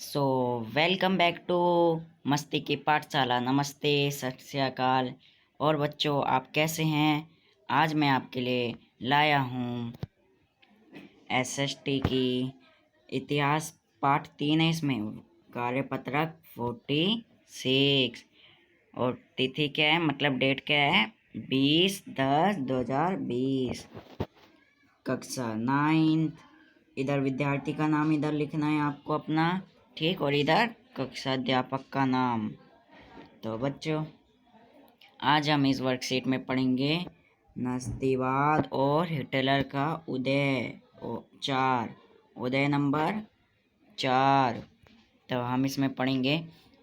So welcome back to मस्ती की पाठशाला। नमस्ते, सत श्री अकाल। और बच्चों, आप कैसे हैं? आज मैं आपके लिए लाया हूँ एसएसटी की इतिहास पाठ 3 है। इसमें कार्यपत्रक 46 और तिथि क्या है, मतलब डेट क्या है, 20/10/2020। कक्षा 9। इधर विद्यार्थी का नाम इधर लिखना है आपको अपना, ठीक, और इधर कक्षा अध्यापक का नाम। तो बच्चों, आज हम इस वर्कशीट में पढ़ेंगे नास्तिवाद और हिटलर का उदय 4, उदय नंबर 4। तो हम इसमें पढ़ेंगे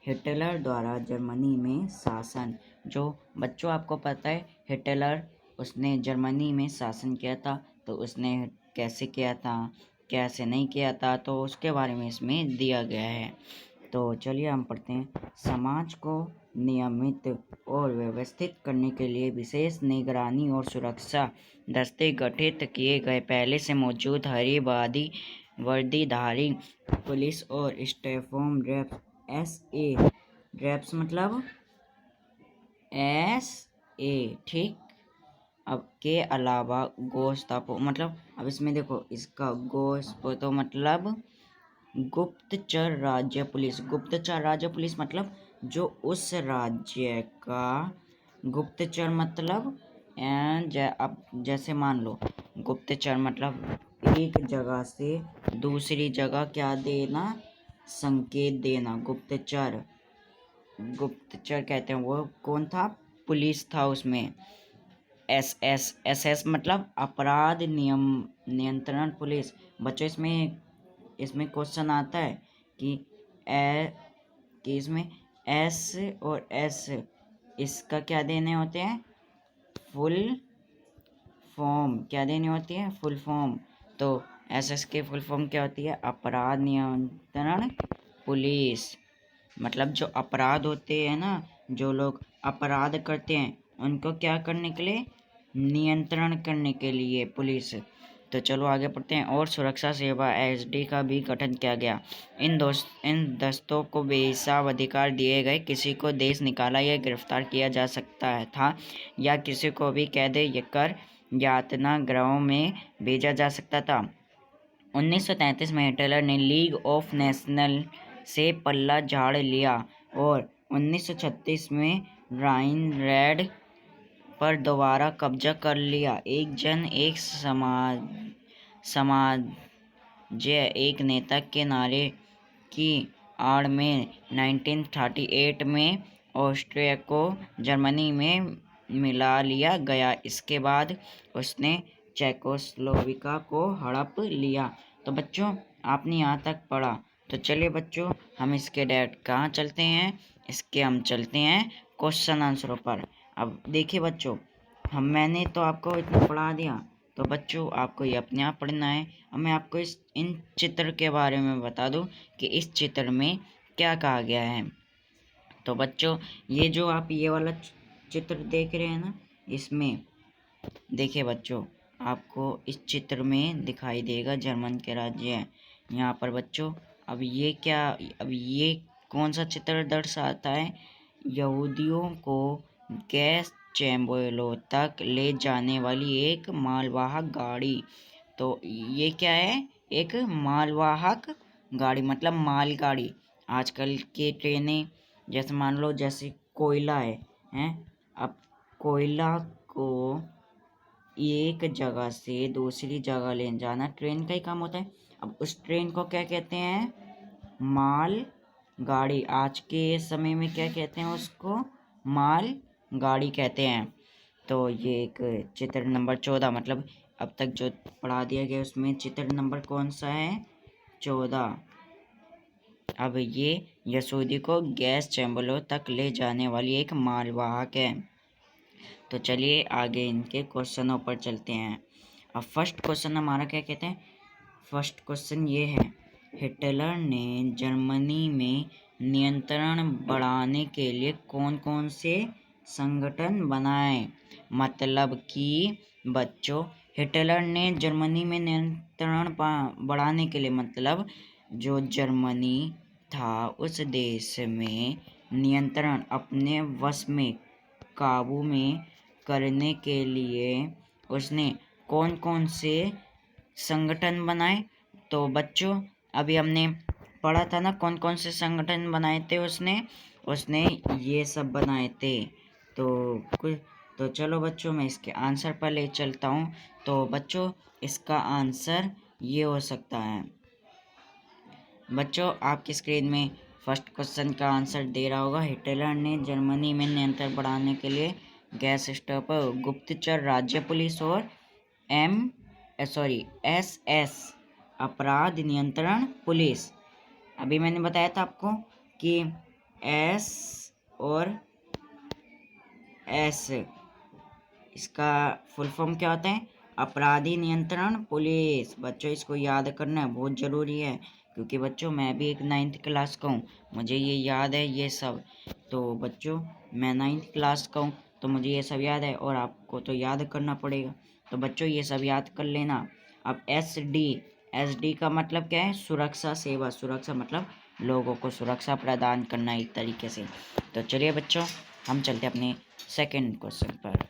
हिटलर द्वारा जर्मनी में शासन। जो बच्चों, आपको पता है हिटलर उसने जर्मनी में शासन किया था, तो उसने कैसे किया था, कैसे नहीं किया था, तो उसके बारे में इसमें दिया गया है। तो चलिए हम पढ़ते हैं। समाज को नियमित और व्यवस्थित करने के लिए विशेष निगरानी और सुरक्षा दस्ते गठित किए गए। पहले से मौजूद हरी वर्दीधारी पुलिस और स्टेफोम ड्रेप्स, SA ड्रेप्स मतलब SA, ठीक। अब के अलावा गोस्तापो मतलब, अब इसमें देखो, इसका गोस्तापो मतलब गुप्तचर राज्य पुलिस। गुप्तचर राज्य पुलिस मतलब जो उस राज्य का गुप्तचर मतलब अब जैसे मान लो, गुप्तचर मतलब एक जगह से दूसरी जगह क्या देना, संकेत देना। गुप्तचर गुप्तचर कहते हैं। वो कौन था? पुलिस था उसमें। SS मतलब अपराध नियंत्रण पुलिस। बच्चों, इसमें क्वेश्चन आता है कि इसमें S और S इसका क्या देने होते हैं, फुल फॉर्म क्या देनी होती है, फुल फॉर्म। तो SS की फुल फॉर्म क्या होती है? अपराध नियंत्रण पुलिस। मतलब जो अपराध होते हैं ना, जो लोग अपराध करते हैं, उनको क्या करने के लिए, नियंत्रण करने के लिए पुलिस। तो चलो आगे पढ़ते हैं। और सुरक्षा सेवा SD का भी गठन किया गया। इन दस्तों को बेहिसाब अधिकार दिए गए। किसी को देश निकाला या गिरफ्तार किया जा सकता था, या किसी को भी कैद कर यातना गृहों में भेजा जा सकता था। 1933 में हिटलर ने लीग ऑफ नेशनल से पल्ला झाड़ लिया और 1936 में राइन रेड पर दोबारा कब्जा कर लिया। एक जन एक समाज एक नेता के नारे की आड़ में 1938 में ऑस्ट्रिया को जर्मनी में मिला लिया गया। इसके बाद उसने चेकोस्लोवाकिया को हड़प लिया। तो बच्चों, आपने यहाँ तक पढ़ा। तो चलिए बच्चों, हम इसके डायरेक्ट कहाँ चलते हैं, हम चलते हैं क्वेश्चन आंसरों पर। अब देखिए बच्चों, मैंने तो आपको इतना पढ़ा दिया, तो बच्चों आपको ये अपने आप पढ़ना है। अब मैं आपको इन चित्र के बारे में बता दूं कि इस चित्र में क्या कहा गया है। तो बच्चों, ये जो आप ये वाला चित्र देख रहे हैं ना, इसमें देखिए बच्चों, आपको इस चित्र में दिखाई देगा जर्मन के राज्य। यहाँ पर बच्चों, अब ये कौन सा चित्र दर्शाता है? यहूदियों को गैस चैम्बरों तक ले जाने वाली एक मालवाहक गाड़ी। तो ये क्या है? एक मालवाहक गाड़ी मतलब मालगाड़ी। आजकल की ट्रेनें, जैसे मान लो, जैसे कोयला है, अब कोयला को एक जगह से दूसरी जगह ले जाना ट्रेन का ही काम होता है। अब उस ट्रेन को क्या कहते हैं? माल गाड़ी। आज के समय में क्या कहते हैं उसको? माल गाड़ी कहते हैं। तो ये एक चित्र नंबर 14, मतलब अब तक जो पढ़ा दिया गया उसमें चित्र नंबर कौन सा है? 14। अब ये यशोदी को गैस चैम्बरों तक ले जाने वाली एक मालवाहक है। तो चलिए आगे इनके क्वेश्चनों पर चलते हैं। अब फर्स्ट क्वेश्चन हमारा क्या कहते हैं? फर्स्ट क्वेश्चन ये है, हिटलर ने जर्मनी में नियंत्रण बढ़ाने के लिए कौन कौन से संगठन बनाए? मतलब कि बच्चों, हिटलर ने जर्मनी में नियंत्रण बढ़ाने के लिए, मतलब जो जर्मनी था उस देश में नियंत्रण अपने वश में काबू में करने के लिए उसने कौन कौन से संगठन बनाए। तो बच्चों अभी हमने पढ़ा था ना कौन कौन से संगठन बनाए थे उसने ये सब बनाए थे। तो चलो बच्चों मैं इसके आंसर पर ले चलता हूँ। तो बच्चों इसका आंसर ये हो सकता है। बच्चों आपकी स्क्रीन में फर्स्ट क्वेश्चन का आंसर दे रहा होगा। हिटलर ने जर्मनी में नियंत्रण बढ़ाने के लिए गैस स्टोव पर गुप्तचर राज्य पुलिस और SS अपराध नियंत्रण पुलिस। अभी मैंने बताया था आपको कि S और S इसका फुल फॉर्म क्या होता है, अपराधी नियंत्रण पुलिस। बच्चों इसको याद करना बहुत ज़रूरी है क्योंकि बच्चों मैं भी एक 9th क्लास का हूँ, मुझे ये याद है ये सब। तो बच्चों मैं 9th क्लास का हूँ तो मुझे ये सब याद है और आपको तो याद करना पड़ेगा। तो बच्चों ये सब याद कर लेना। अब SD का मतलब क्या है, सुरक्षा सेवा। सुरक्षा मतलब लोगों को सुरक्षा प्रदान करना एक तरीके से। तो चलिए बच्चों हम चलते हैं अपने सेकंड क्वेश्चन पर।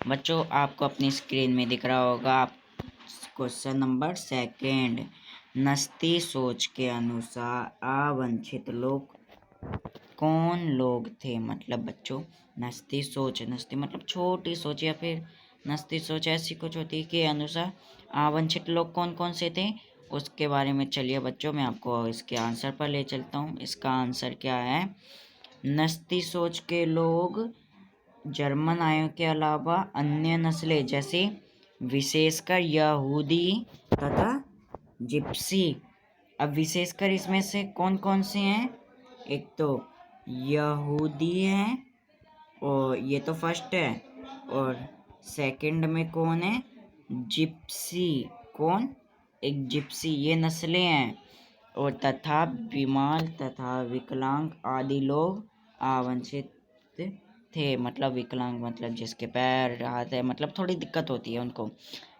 बच्चों आपको अपनी स्क्रीन में दिख रहा होगा क्वेश्चन नंबर सेकंड। नस्ती सोच के अनुसार अवांछित लोग कौन लोग थे। मतलब बच्चों नस्ती मतलब छोटी सोच या फिर नस्ती सोच ऐसी कुछ होती है के अनुसार अवांछित लोग कौन कौन से थे उसके बारे में। चलिए बच्चों मैं आपको इसके आंसर पर ले चलता हूँ। इसका आंसर क्या है, नस्ती सोच के लोग जर्मन आर्यों के अलावा अन्य नस्लें जैसे विशेषकर यहूदी तथा जिप्सी। अब विशेषकर इसमें से कौन कौन से हैं, एक तो यहूदी हैं और ये तो फर्स्ट है, और सेकंड में कौन है, जिप्सी। कौन, एक जिप्सी, ये नस्लें हैं। और तथा बीमार तथा विकलांग आदि लोग आवांछित थे। मतलब विकलांग मतलब जिसके पैर हाथ है, मतलब थोड़ी दिक्कत होती है उनको।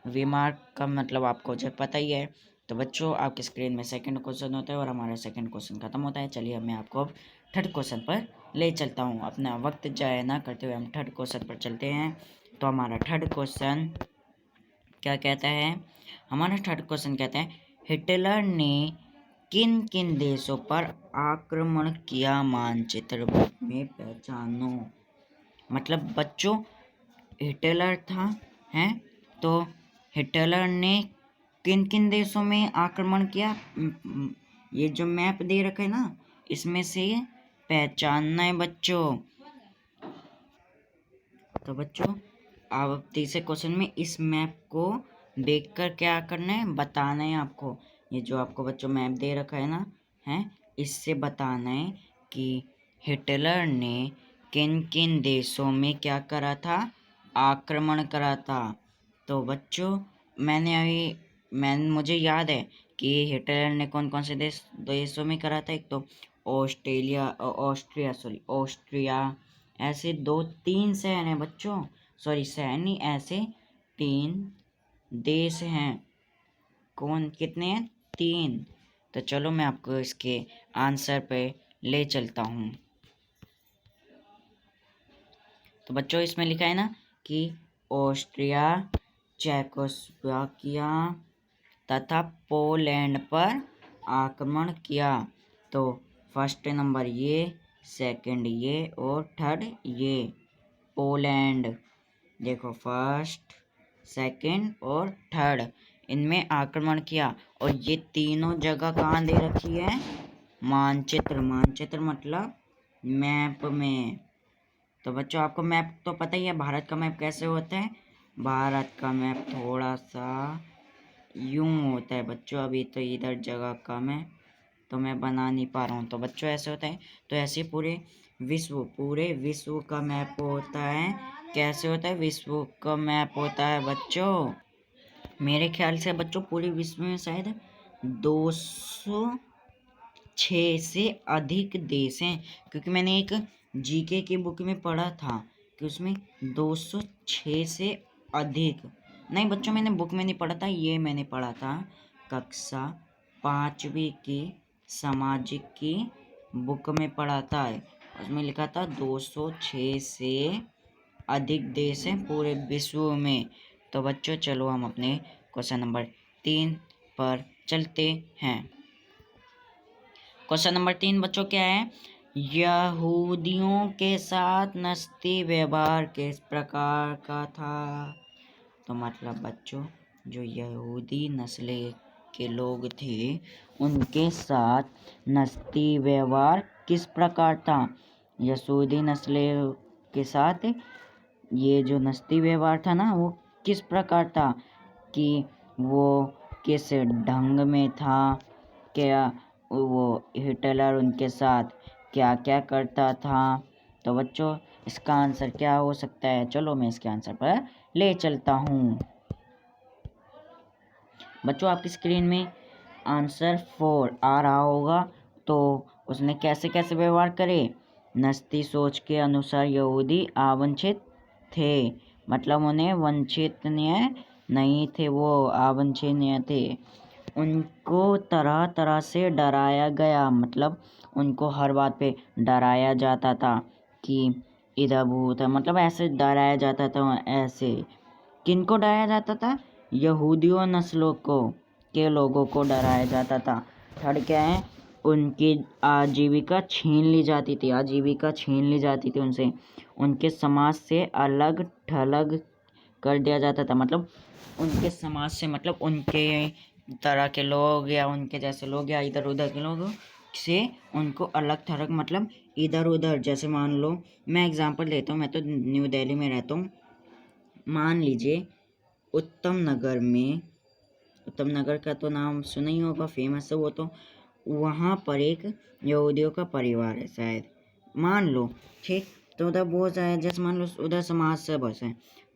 बीमार का मतलब आपको जो पता ही है। तो बच्चों आपकी स्क्रीन में सेकंड क्वेश्चन होता है और हमारा सेकंड क्वेश्चन खत्म होता है। चलिए मैं आपको अब थर्ड क्वेश्चन पर ले चलता हूँ। अपना वक्त जाया ना करते हुए हम थर्ड क्वेश्चन पर चलते हैं। तो हमारा थर्ड क्वेश्चन क्या कहता है, हमारा थर्ड क्वेश्चन कहता है हिटलर ने किन किन देशों पर आक्रमण किया, मानचित्र में पहचानो। मतलब बच्चों हिटलर था हैं, तो हिटलर ने किन किन देशों में आक्रमण किया, ये जो मैप दे रखा है ना इसमें से पहचानना है बच्चों। तो बच्चों आप तीसरे क्वेश्चन में इस मैप को देखकर क्या करना है, बताना है आपको। ये जो आपको बच्चों मैप दे रखा है ना, है इससे बताना है कि हिटलर ने किन किन देशों में क्या करा था, आक्रमण करा था। तो बच्चों मुझे याद है कि हिटलर ने कौन कौन से देशों में करा था। एक तो ऑस्ट्रिया, ऐसे 2-3 शहर हैं बच्चों, सॉरी शहर नहीं, ऐसे 3 देश हैं। कौन, कितने हैं, 3। तो चलो मैं आपको इसके आंसर पे ले चलता हूँ। तो बच्चों इसमें लिखा है ना कि ऑस्ट्रिया, चेकोस्लोवाकिया तथा पोलैंड पर आक्रमण किया। तो फर्स्ट नंबर ये, सेकंड ये और थर्ड ये, पोलैंड। देखो फर्स्ट, सेकंड और थर्ड, इनमें आक्रमण किया। और ये तीनों जगह कहाँ दे रखी है, मानचित्र मतलब मैप में। तो बच्चों आपको मैप तो पता ही है, भारत का मैप कैसे होता है। भारत का मैप थोड़ा सा यूं होता है बच्चों, अभी तो इधर जगह कम है तो मैं बना नहीं पा रहा हूँ। तो बच्चों ऐसे होता है। तो ऐसे पूरे विश्व का मैप होता है। कैसे होता है, विश्व का मैप होता है बच्चों। मेरे ख्याल से बच्चों पूरे विश्व में शायद 206 से अधिक देश हैं, क्योंकि मैंने एक जीके की बुक में पढ़ा था कि उसमें 206 से अधिक, नहीं बच्चों मैंने बुक में नहीं पढ़ा था, ये मैंने पढ़ा था कक्षा 5वीं की सामाजिक की बुक में पढ़ा था। उसमें लिखा था 206 से अधिक देश हैं पूरे विश्व में। तो बच्चों चलो हम अपने क्वेश्चन नंबर 3 पर चलते हैं। क्वेश्चन नंबर 3 बच्चों क्या है? यहूदियों के साथ नस्ती व्यवहार किस प्रकार का था? तो मतलब बच्चों जो यहूदी नस्ल के लोग थे उनके साथ नस्ती व्यवहार किस प्रकार था? यहूदी नस्ल के साथ ये जो नस्ती व्यवहार था ना वो किस प्रकार था कि वो किस ढंग में था, क्या वो हिटलर उनके साथ क्या क्या करता था। तो बच्चों इसका आंसर क्या हो सकता है? चलो मैं इसके आंसर पर ले चलता हूँ। बच्चों आपकी स्क्रीन में आंसर 4 आ रहा होगा। तो उसने कैसे कैसे व्यवहार करे? नस्ती सोच के अनुसार यहूदी अवांछित थे, मतलब उन्हें वांछनीय नहीं थे, वो अवांछनीय थे। उनको तरह तरह से डराया गया, मतलब उनको हर बात पे डराया जाता था कि इधर भूत है, मतलब ऐसे डराया जाता था। ऐसे किनको डराया जाता था? यहूदियों नस्लों को के लोगों को डराया जाता था। थर्ड क्या है? उनकी आजीविका छीन ली जाती थी, आजीविका छीन ली जाती थी उनसे। उनके समाज से अलग थलग कर दिया जाता था, मतलब उनके समाज से मतलब उनके तरह के लोग या उनके जैसे लोग या इधर उधर के लोग से उनको अलग थलग, मतलब इधर उधर। जैसे मान लो मैं एग्जांपल देता हूँ, मैं तो न्यू दिल्ली में रहता हूँ। मान लीजिए उत्तम नगर में, उत्तम नगर का तो नाम सुना ही होगा, फेमस है वो तो। वहाँ पर एक यहूदियों का परिवार है शायद, मान लो, ठीक। तो उधर बहुत सारे, जैसे मान लो उधर समाज से बस है।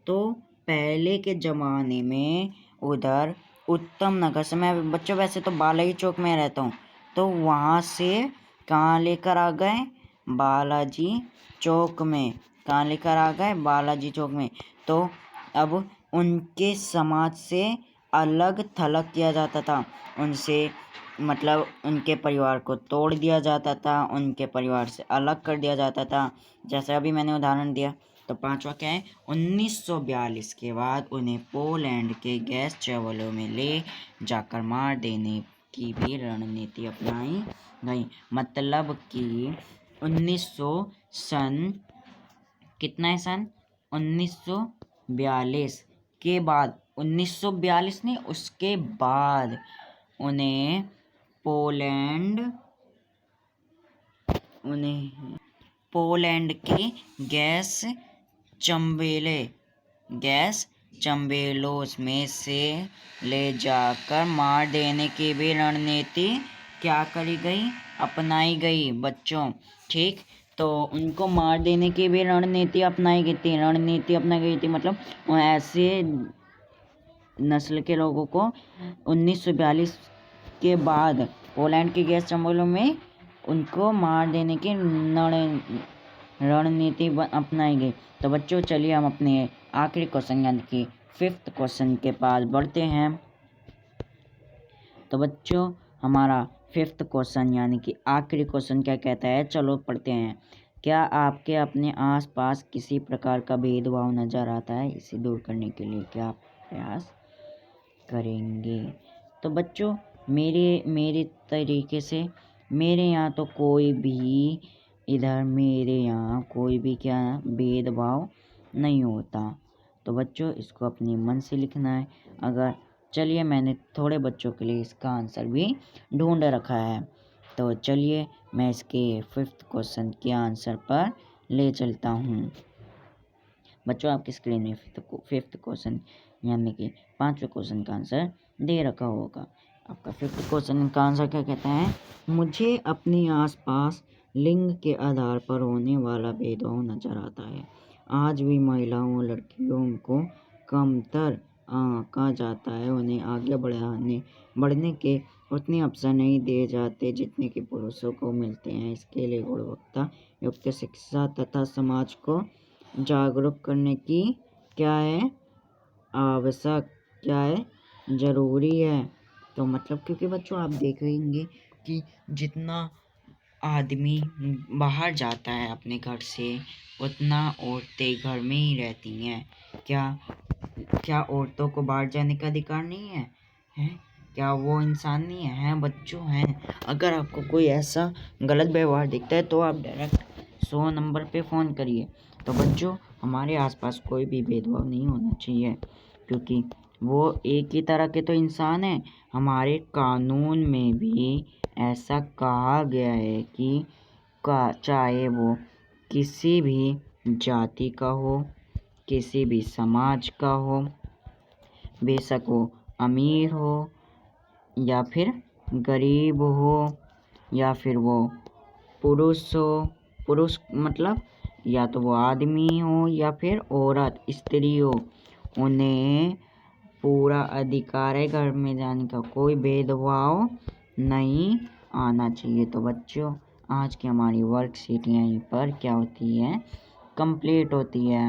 तो पहले के ज़माने में उधर उत्तम नगर से, मैं बच्चों वैसे तो बालाजी चौक में रहता हूँ, तो वहाँ से कहाँ लेकर आ गए? बालाजी चौक में। कहाँ लेकर आ गए? बालाजी चौक में। तो अब उनके समाज से अलग थलग किया जाता था, उनसे मतलब उनके परिवार को तोड़ दिया जाता था, उनके परिवार से अलग कर दिया जाता था। जैसे अभी मैंने उदाहरण दिया। तो 5वां क्या है? 1942 के बाद उन्हें पोलैंड के गैस चैवलों में ले जाकर मार देने की भी रणनीति अपनाई गई। मतलब कि 1900 सन कितना है? सन 1942 के बाद, 1942 नहीं, उसके बाद उन्हें पोलैंड की गैस चंबेलों में से ले जाकर मार देने की भी रणनीति क्या करी गई? अपनाई गई बच्चों, ठीक। तो उनको मार देने की भी रणनीति अपनाई गई थी, मतलब ऐसे नस्ल के लोगों को 1942 के बाद पोलैंड की गैस चंबलों में उनको मार देने की रणनीति अपनाई गई। तो बच्चों चलिए हम अपने आखिरी क्वेश्चन यानी कि 5th क्वेश्चन के पास बढ़ते हैं। तो बच्चों हमारा 5th क्वेश्चन यानी कि आखिरी क्वेश्चन क्या कहता है? चलो पढ़ते हैं। क्या आपके अपने आसपास किसी प्रकार का भेदभाव नजर आता है? इसे दूर करने के लिए क्या प्रयास करेंगे? तो बच्चों मेरे तरीके से मेरे यहाँ तो कोई भी क्या भेदभाव नहीं होता। तो बच्चों इसको अपने मन से लिखना है। अगर चलिए मैंने थोड़े बच्चों के लिए इसका आंसर भी ढूंढ रखा है। तो चलिए मैं इसके 5th क्वेश्चन के आंसर पर ले चलता हूँ। बच्चों आपकी स्क्रीन में 5th क्वेश्चन यानी कि 5वें क्वेश्चन का आंसर दे रखा होगा। आपका 5th क्वेश्चन का आंसर क्या कहता है? मुझे अपने आसपास लिंग के आधार पर होने वाला भेदभाव नजर आता है। आज भी महिलाओं और लड़कियों को कमतर आंका जाता है। उन्हें आगे बढ़ने के उतने अवसर नहीं दिए जाते जितने कि पुरुषों को मिलते हैं। इसके लिए गुणवत्ता युक्त शिक्षा तथा समाज को जागरूक करने की क्या है? आवश्यक क्या है? जरूरी है। तो मतलब क्योंकि बच्चों आप देखेंगे कि जितना आदमी बाहर जाता है अपने घर से उतना औरतें घर में ही रहती हैं। क्या औरतों को बाहर जाने का अधिकार नहीं है? हैं? क्या वो इंसान नहीं है? हैं बच्चों हैं। अगर आपको कोई ऐसा गलत व्यवहार दिखता है तो आप डायरेक्ट 100 नंबर पे फ़ोन करिए। तो बच्चों हमारे आसपास कोई भी भेदभाव नहीं होना चाहिए क्योंकि वो एक ही तरह के तो इंसान हैं। हमारे कानून में भी ऐसा कहा गया है कि चाहे वो किसी भी जाति का हो, किसी भी समाज का हो, बेशक वो अमीर हो या फिर गरीब हो या फिर वो पुरुष मतलब या तो वो आदमी हो या फिर औरत स्त्री हो, उन्हें पूरा अधिकार है घर में जाने का। कोई भेदभाव नहीं आना चाहिए। तो बच्चों आज की हमारी वर्कशीट यहीं पर क्या होती है, कंप्लीट होती है।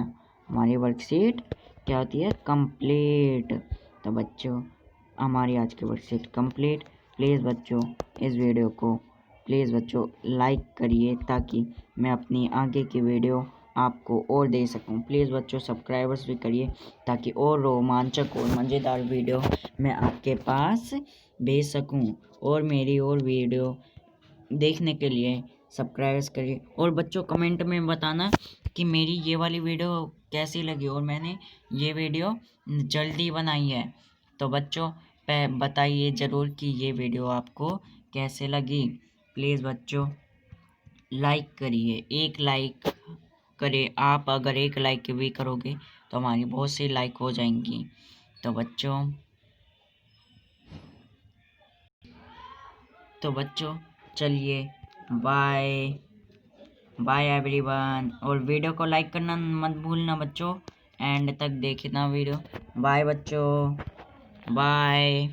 हमारी वर्कशीट क्या होती है, कंप्लीट। तो बच्चों हमारी आज की वर्कशीट कंप्लीट। प्लीज़ बच्चों इस वीडियो को प्लीज़ बच्चों लाइक करिए ताकि मैं अपनी आगे की वीडियो आपको और दे सकूं। प्लीज़ बच्चों सब्सक्राइबर्स भी करिए ताकि और रोमांचक और मज़ेदार वीडियो मैं आपके पास भेज सकूं। और मेरी और वीडियो देखने के लिए सब्सक्राइब करिए। और बच्चों कमेंट में बताना कि मेरी ये वाली वीडियो कैसी लगी और मैंने ये वीडियो जल्दी बनाई है। तो बच्चों बताइए ज़रूर कि ये वीडियो आपको कैसे लगी। प्लीज़ बच्चों लाइक करिए, एक लाइक करें। आप अगर एक लाइक भी करोगे तो हमारी बहुत सी लाइक हो जाएंगी। तो बच्चों चलिए बाय बाय एवरीवन। और वीडियो को लाइक करना मत भूलना बच्चों, एंड तक देखना वीडियो। बाय बच्चों, बाय।